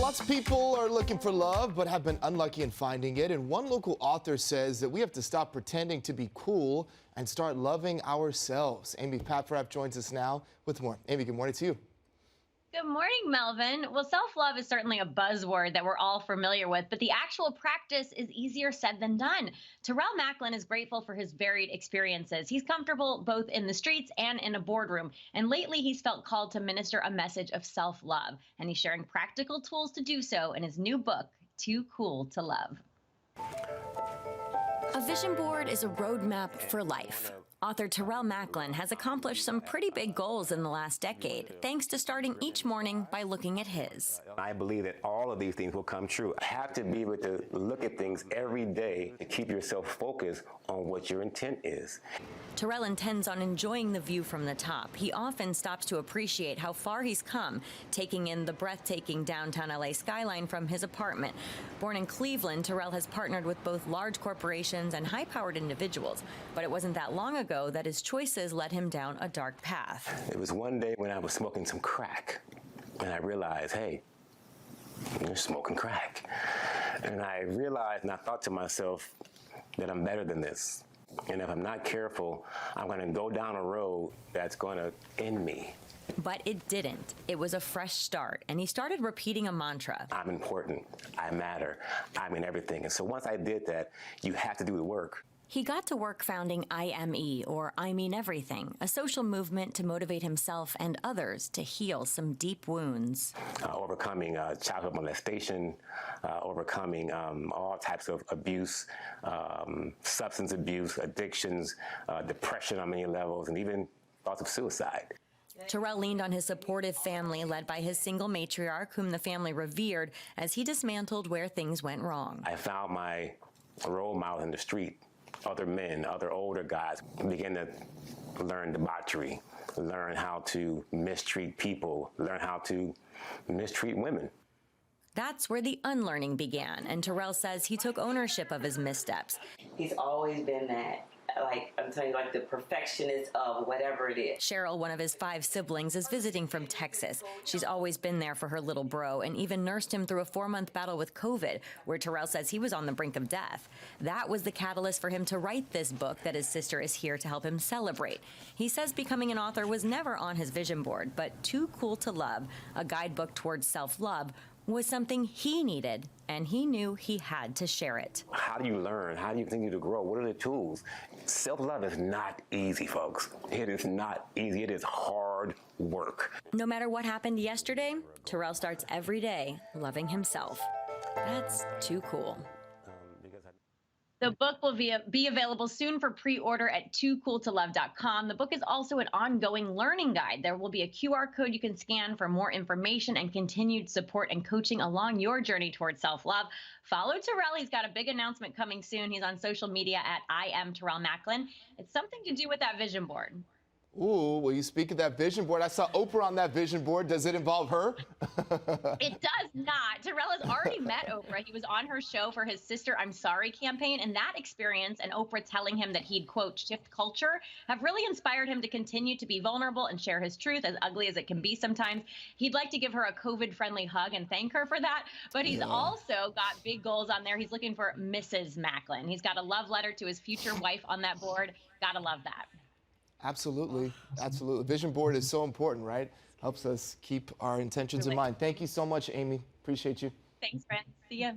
Lots of people are looking for love, but have been unlucky in finding it. And one local author says that we have to stop pretending to be cool and start loving ourselves. Amy Paffrath joins us now with more. Amy, good morning to you. Good morning, Melvin. Well, self-love is certainly a buzzword that we're all familiar with, but the actual practice is easier said than done. Terrell Maclin is grateful for his varied experiences. He's comfortable both in the streets and in a boardroom, and lately he's felt called to minister a message of self-love, and he's sharing practical tools to do so in his new book, Too Cool to Love. A vision board is a roadmap for life. Author Terrell Maclin has accomplished some pretty big goals in the last decade, thanks to starting each morning by looking at his. I believe that all of these things will come true. You have to be able to look at things every day to keep yourself focused on what your intent is. Terrell intends on enjoying the view from the top. He often stops to appreciate how far he's come, taking in the breathtaking downtown LA skyline from his apartment. Born in Cleveland, Terrell has partnered with both large corporations and high-powered individuals, but it wasn't that long ago that his choices led him down a dark path. It was one day when I was smoking some crack, and I realized, hey, you're smoking crack. And I realized, and I thought to myself that I'm better than this. And if I'm not careful, I'm going to go down a road that's going to end me. But it didn't. It was a fresh start, and he started repeating a mantra. I'm important. I matter. I'm in everything. And so once I did that, you have to do the work. He got to work founding IME, or I Mean Everything, a social movement to motivate himself and others to heal some deep wounds. Overcoming childhood molestation, overcoming all types of abuse, substance abuse, addictions, depression on many levels, and even thoughts of suicide. Terrell leaned on his supportive family, led by his single matriarch, whom the family revered, as he dismantled where things went wrong. I found my role model in the street. Other men, other older guys began to learn debauchery, learn how to mistreat people, learn how to mistreat women. That's where the unlearning began, and Terrell says he took ownership of his missteps. He's always been that, I'm telling you, the perfectionist of whatever it is. Cheryl, one of his 5 siblings, is visiting from Texas. She's always been there for her little bro and even nursed him through a 4-month battle with COVID, where Terrell says he was on the brink of death. That was the catalyst for him to write this book that his sister is here to help him celebrate. He says becoming an author was never on his vision board, but Too Cool to Love, a guidebook towards self-love, was something he needed, and he knew he had to share it. How do you learn? How do you continue to grow? What are the tools? Self-love is not easy, folks. It is not easy. It is hard work. No matter what happened yesterday, Terrell starts every day loving himself. That's too cool. The book will be available soon for pre-order at toocooltolove.com. The book is also an ongoing learning guide. There will be a QR code you can scan for more information and continued support and coaching along your journey towards self-love. Follow Terrell. He's got a big announcement coming soon. He's on social media at I am Terrell Maclin. It's something to do with that vision board. Ooh, well, you speak of that vision board. I saw Oprah on that vision board. Does it involve her? It does not. Terrell has already met Oprah. He was on her show for his Sister I'm Sorry campaign, and that experience and Oprah telling him that he'd, quote, shift culture have really inspired him to continue to be vulnerable and share his truth, as ugly as it can be sometimes. He'd like to give her a COVID-friendly hug and thank her for that, but he's also got big goals on there. He's looking for Mrs. Maclin. He's got a love letter to his future wife on that board. Gotta love that. Absolutely. Absolutely. Vision board is so important, right? Helps us keep our intentions in mind. Thank you so much, Amy. Appreciate you. Thanks, friends. See ya.